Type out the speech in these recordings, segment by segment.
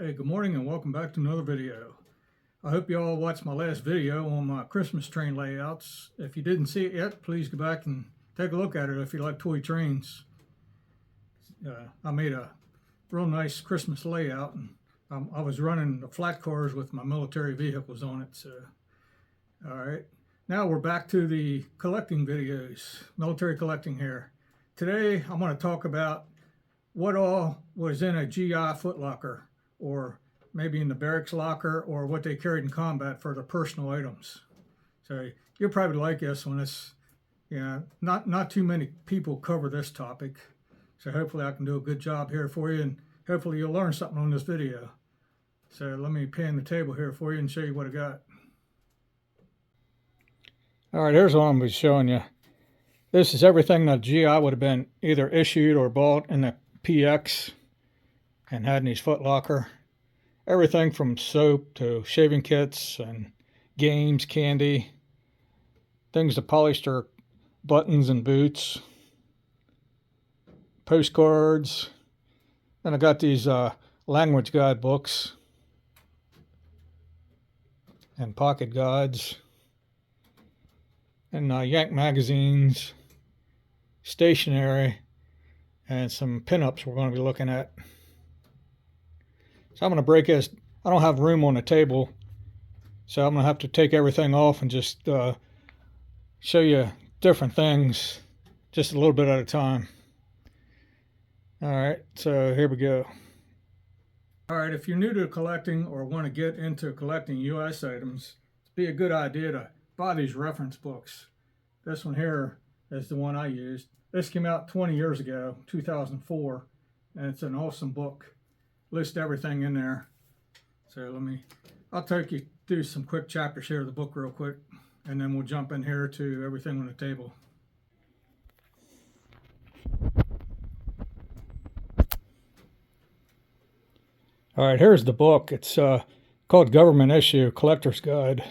Hey, good morning and welcome back to another video. I hope you all watched my last video on my Christmas train layouts. If you didn't see it yet, please go back and take a look at it if you like toy trains. I made a real nice Christmas layout, and I was running the flat cars with my military vehicles on it. So, all right, now we're back to the collecting videos, military collecting here. Today I'm going to talk about what all was in a GI footlocker, or maybe in the barracks locker, or what they carried in combat for the personal items. So you'll probably like this one. It's, not too many people cover this topic. So hopefully I can do a good job here for you, and hopefully you'll learn something on this video. So let me pan the table here for you and show you what I got. All right, here's what I'm going to be showing you. This is everything that GI would have been either issued or bought in the PX and had in his footlocker. Everything from soap to shaving kits and games, candy, things to polish their buttons and boots, postcards. And I got these language guide books and pocket guides, and Yank magazines, stationery, and some pinups we're going to be looking at. So I'm going to break this. I don't have room on the table, so I'm going to have to take everything off and just show you different things just a little bit at a time. All right, so here we go. All right, if you're new to collecting or want to get into collecting US items, it'd be a good idea to buy these reference books. This one here is the one I used. This came out 20 years ago, 2004, and it's an awesome book. List everything in there. So I'll take you through some quick chapters here of the book real quick, and then we'll jump in here to everything on the table. All right, here's the book. It's called Government Issue Collector's Guide.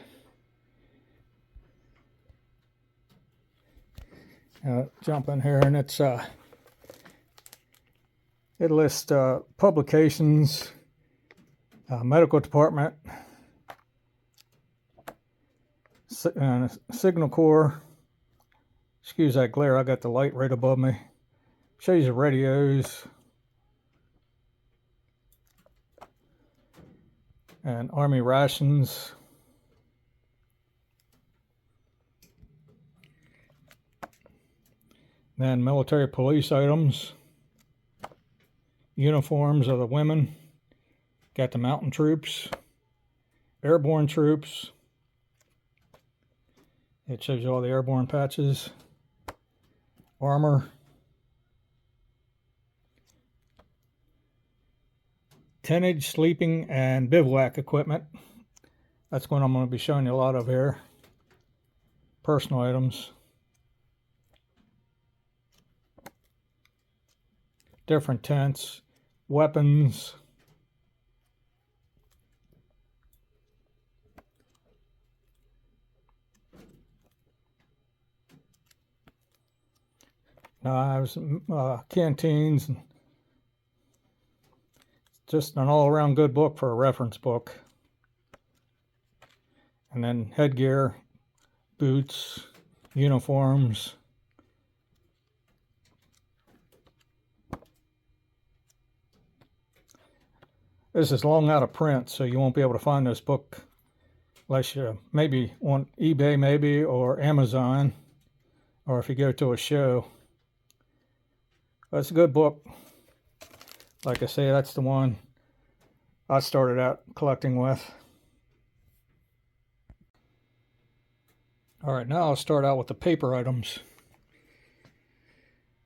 Jump in here, and it's it lists publications, medical department, Signal Corps. Excuse that glare, I got the light right above me. Shows you radios, and Army rations. Then military police items, uniforms of the women, got the mountain troops, airborne troops. It shows you all the airborne patches, armor, tonnage, sleeping, and bivouac equipment. That's what I'm going to be showing you a lot of here. Personal items. Different tents, weapons, knives, canteens. Just an all-around good book for a reference book. And then headgear, boots, uniforms. This is long out of print, so you won't be able to find this book unless you maybe on eBay or Amazon, or if you go to a show. But it's a good book. Like I say, that's the one I started out collecting with. All right, now I'll start out with the paper items.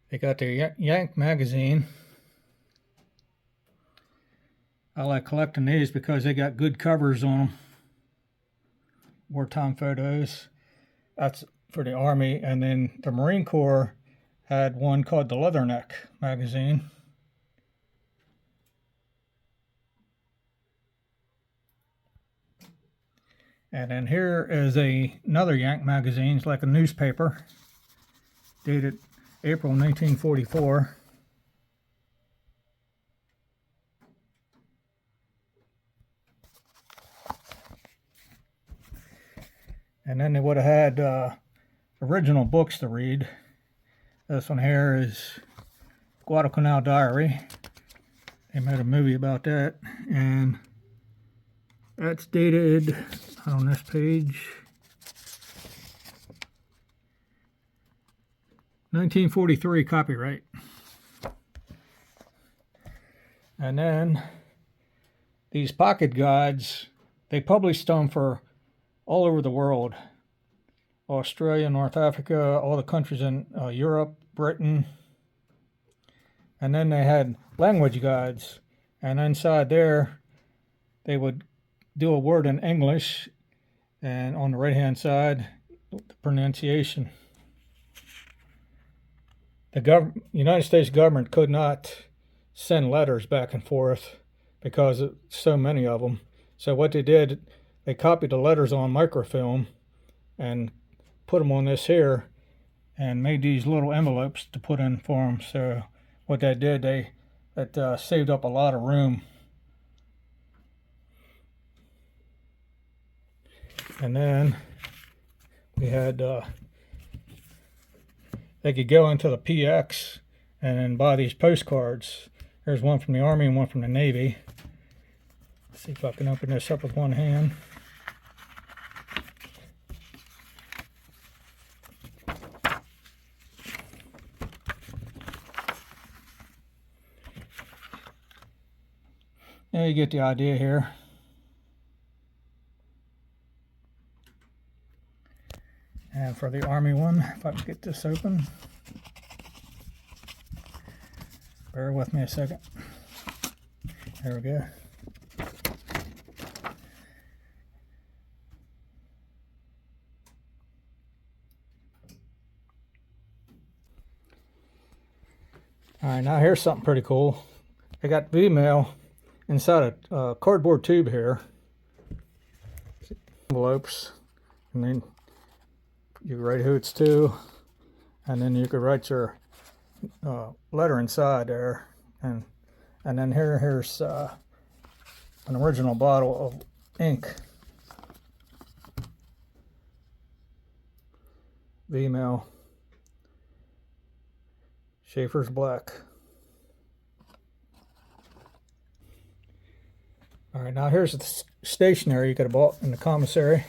They got the Yank magazine. I like collecting these because they got good covers on them. Wartime photos. That's for the Army. And then the Marine Corps had one called the Leatherneck magazine. And then here is another Yank magazine. It's like a newspaper, dated April 1944. And then they would have had original books to read. This one here is Guadalcanal Diary. They made a movie about that, and that's dated on this page 1943 copyright. And then these pocket guides, they published them for all over the world. Australia, North Africa, all the countries in Europe, Britain. And then they had language guides. And inside there, they would do a word in English. And on the right-hand side, the pronunciation. The United States government could not send letters back and forth because of so many of them. So what they did, they copied the letters on microfilm and put them on this here and made these little envelopes to put in for them. So what that did, that saved up a lot of room. And then we had they could go into the PX and then buy these postcards. There's one from the Army and one from the Navy. Let's see if I can open this up with one hand. Yeah, you get the idea here. And for the Army one, if I can get this open. Bear with me a second. There we go. Alright, now here's something pretty cool. I got Vmail inside a cardboard tube here. Envelopes. And then you write who it's to. And then you could write your letter inside there. And then here's an original bottle of ink. Vmail. Schaefer's Black. Alright, now here's the stationery you could have bought in the commissary.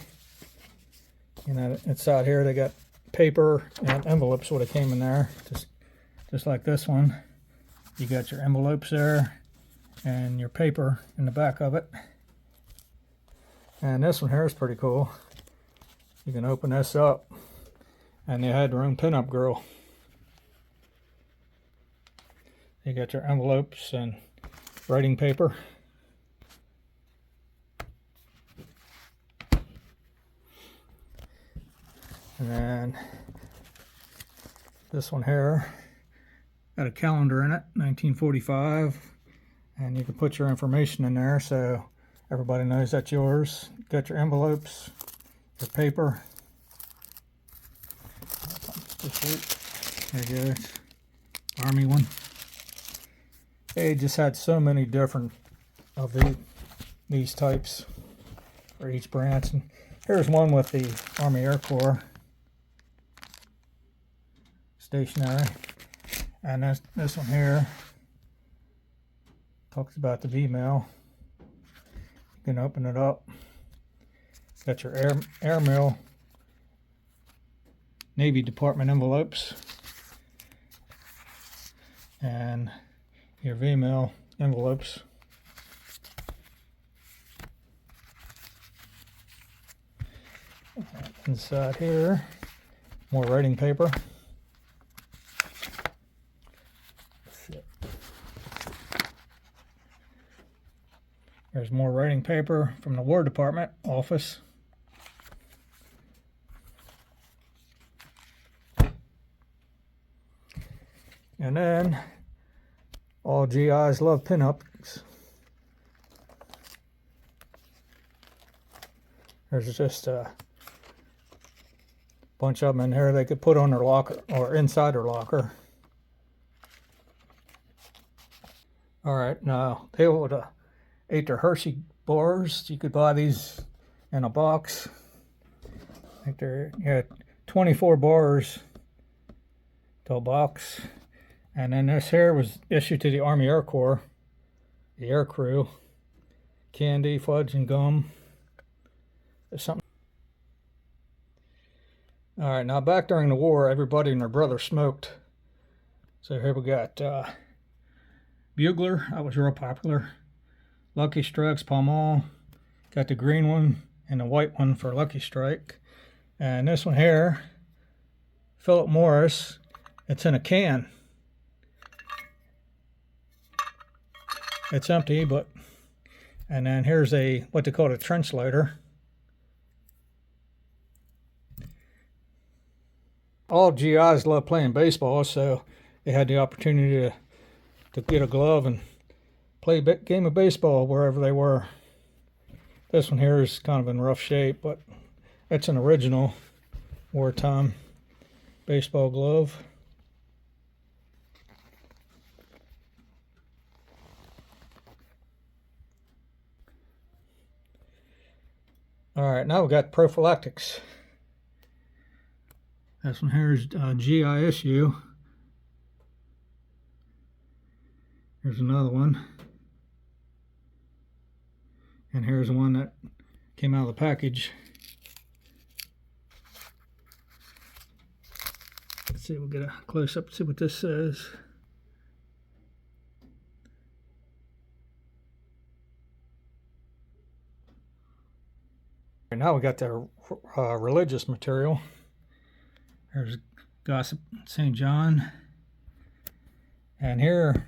You know, inside here they got paper and envelopes would have came in there, just like this one. You got your envelopes there and your paper in the back of it. And this one here is pretty cool. You can open this up, and they had their own pinup girl. You got your envelopes and writing paper. And then this one here got a calendar in it, 1945, and you can put your information in there so everybody knows that's yours. Got your envelopes, your paper. There it goes, Army one. They just had so many different of these types for each branch. And here's one with the Army Air Corps stationery. And this one here talks about the Vmail. You can open it up. Got your airmail Navy Department envelopes and your Vmail envelopes. Inside here, more writing paper. There's more writing paper from the War Department office. And then all GIs love pinups. There's just a bunch of them in here they could put on their locker or inside their locker. Alright, now they would ate their Hershey bars. You could buy these in a box. think there, yeah, 24 bars to a box. And then this here was issued to the Army Air Corps, the air crew. Candy, fudge, and gum. There's something. All right, now back during the war, everybody and their brother smoked. So here we got Bugler, that was real popular. Lucky Strikes, Pall Mall. Got the green one and the white one for Lucky Strike. And this one here, Philip Morris, it's in a can. It's empty, but, and then here's a, what they call a trench lighter. All GIs love playing baseball, so they had the opportunity to get a glove and play a game of baseball wherever they were. This one here is kind of in rough shape, but it's an original wartime baseball glove. All right, now we got prophylactics. This one here is GI issue. Here's another one. And here's one that came out of the package. Let's see, we'll get a close up, see what this says. And now we got the religious material. There's Gossip St. John. And here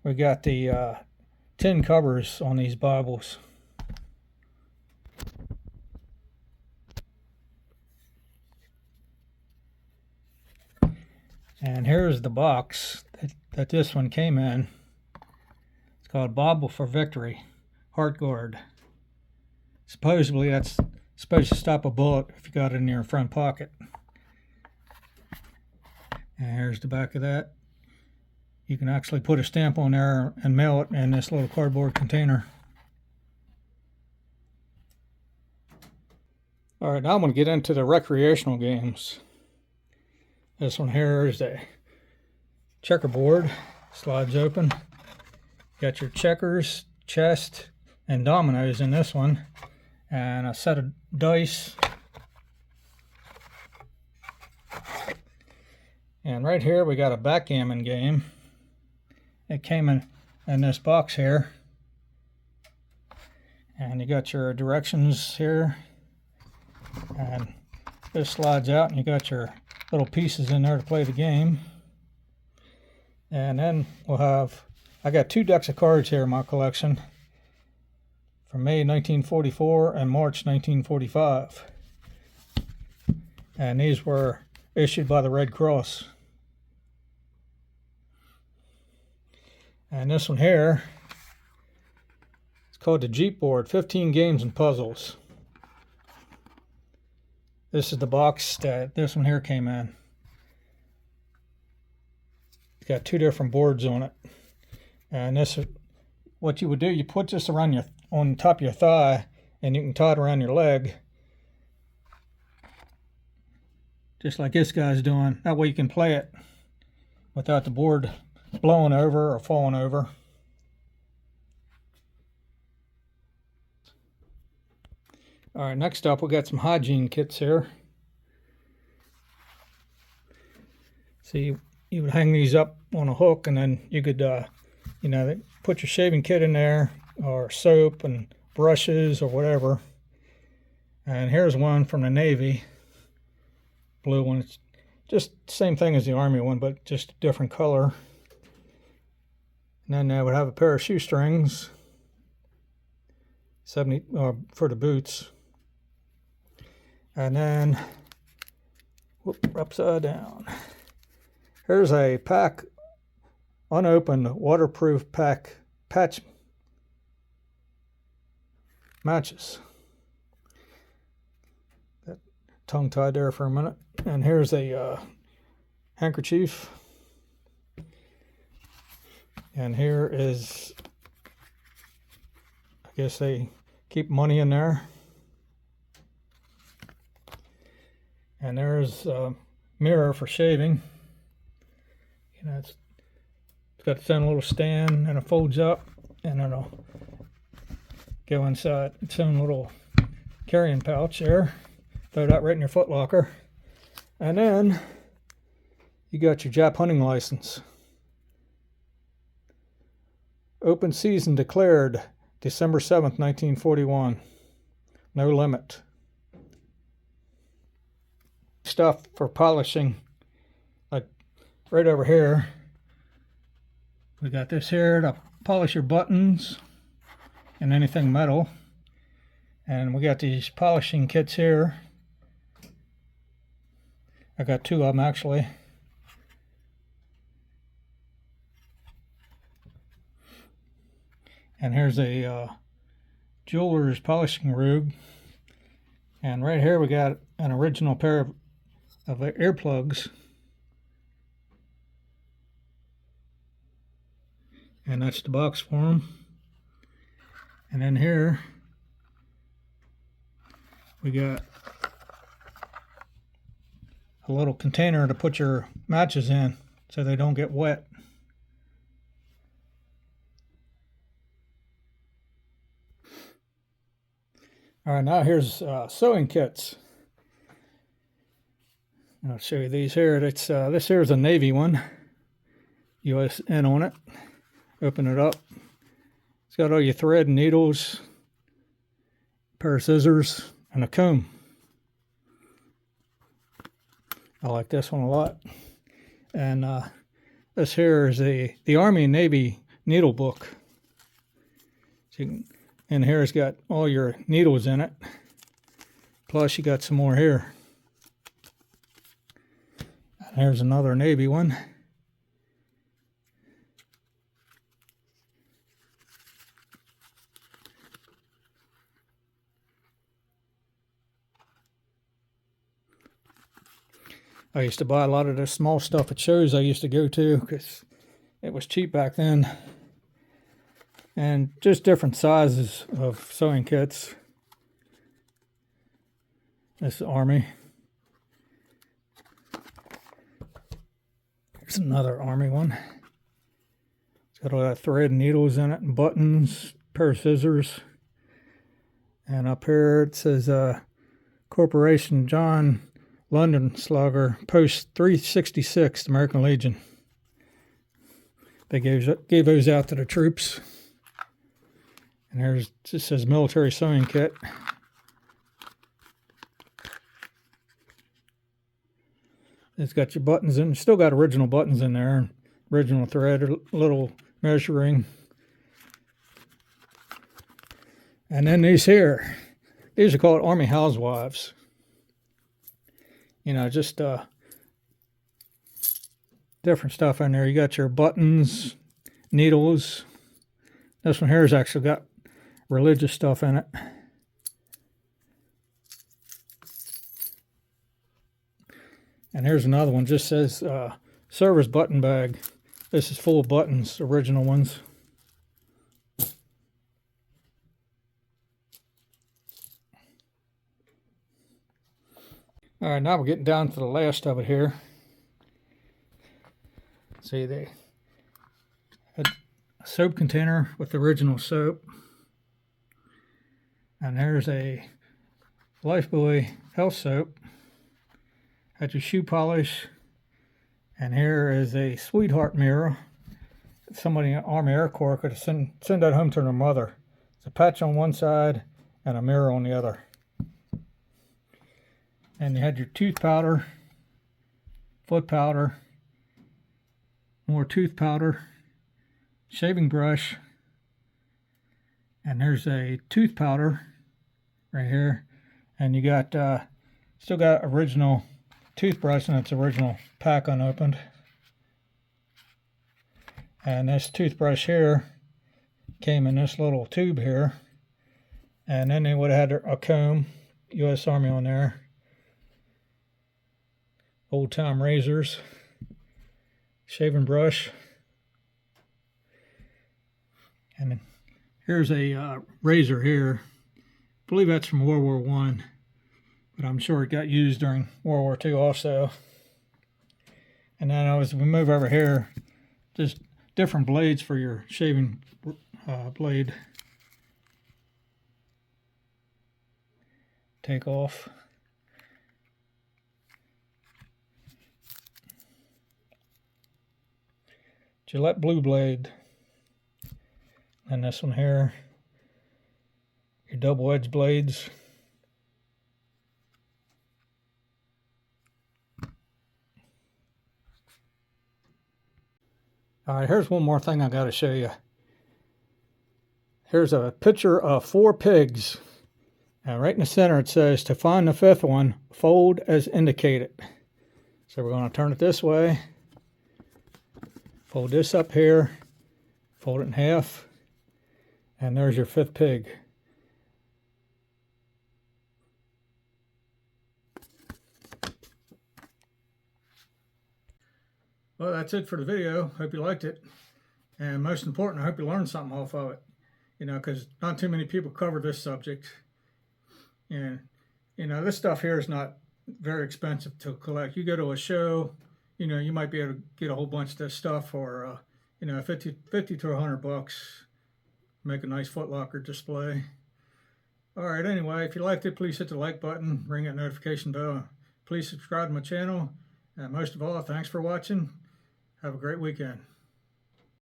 we got the tin covers on these Bibles. And here's the box that this one came in. It's called Bobble for Victory, Heart Guard. Supposedly that's supposed to stop a bullet if you got it in your front pocket. And here's the back of that. You can actually put a stamp on there and mail it in this little cardboard container. All right, now I'm going to get into the recreational games. This one here is a checkerboard. Slides open. Got your checkers, chess, and dominoes in this one. And a set of dice. And right here we got a backgammon game. It came in this box here. And you got your directions here. And this slides out and you got your little pieces in there to play the game. And then we'll have, I got 2 decks of cards here in my collection from May 1944 and March 1945. And these were issued by the Red Cross. And this one here, it's called the Jeep board, 15 games and puzzles. This is the box that this one here came in. It's got 2 different boards on it. And this is what you would do. You put this around on top of your thigh, and you can tie it around your leg. Just like this guy's doing. That way you can play it without the board blowing over or falling over. All right, next up we got some hygiene kits here. See, you would hang these up on a hook, and then you could, you know, put your shaving kit in there, or soap and brushes or whatever. And here's one from the Navy, blue one. It's just the same thing as the Army one, but just a different color. And then they would have a pair of shoestrings, 70 for the boots. And then, whoop, upside down. Here's a pack, unopened, waterproof patch matches. That tongue tied there for a minute. And here's a handkerchief. And here is, I guess they keep money in there. And there's a mirror for shaving. You know, it's got its own little stand, and it folds up, and it'll go inside its own little carrying pouch there. Throw that right in your foot locker. And then you got your Jap hunting license. Open season declared December 7th, 1941. No limit. Stuff for polishing, like right over here. We got this here to polish your buttons and anything metal. And we got these polishing kits here. I got two of them actually. And here's a jeweler's polishing rig. And right here we got an original pair of earplugs. And that's the box for them. And then here we got a little container to put your matches in so they don't get wet. All right, now here's sewing kits. And I'll show you these here. It's this here is a navy one, USN on it. Open it up. It's got all your thread and needles, a pair of scissors, and a comb. I like this one a lot. And this here is the Army and Navy needle book. So you can, and here it's got all your needles in it. Plus you got some more here. And here's another Navy one. I used to buy a lot of the small stuff at shows I used to go to because it was cheap back then. And just different sizes of sewing kits. This is Army. Here's another Army one. It's got all that thread and needles in it, and buttons, pair of scissors. And up here it says Corporation John London Slugger, Post 366, American Legion. They gave those out to the troops. And here's, it says military sewing kit. It's got your buttons in, still got original buttons in there, original thread, a little measuring. And then these here, these are called Army Housewives. You know, just different stuff in there. You got your buttons, needles. This one here has actually got religious stuff in it. And here's another one, just says service button bag. This is full of buttons, original ones. All right, now we're getting down to the last of it here. See, they had a soap container with the original soap. And there's a Lifebuoy health soap. Had your shoe polish. And here is a sweetheart mirror. Somebody in Army Air Corps could send that home to their mother. It's a patch on one side and a mirror on the other. And you had your tooth powder, foot powder, more tooth powder, shaving brush, and there's a tooth powder right here. And you got still got original toothbrush in its original pack unopened. And this toothbrush here came in this little tube here. And then they would have had a comb, U.S. Army on there. Old time razors, shaving brush, and then here's a razor here. I believe that's from World War I. but I'm sure it got used during World War II also. And then as we move over here, just different blades for your shaving blade. Take off. Gillette blue blade. And this one here, your double edge blades. All right, here's one more thing I got to show you. Here's a picture of 4 pigs. Now right in the center it says, to find the 5th one, fold as indicated. So we're going to turn it this way. Fold this up here. Fold it in half. And there's your 5th pig. Well, that's it for the video. Hope you liked it. And most important, I hope you learned something off of it. You know, because not too many people cover this subject. And, you know, this stuff here is not very expensive to collect. You go to a show, you know, you might be able to get a whole bunch of this stuff for, you know, 50 to 100 bucks. Make a nice footlocker display. All right, anyway, if you liked it, please hit the like button, ring that notification bell. Please subscribe to my channel. And most of all, thanks for watching. Have a great weekend.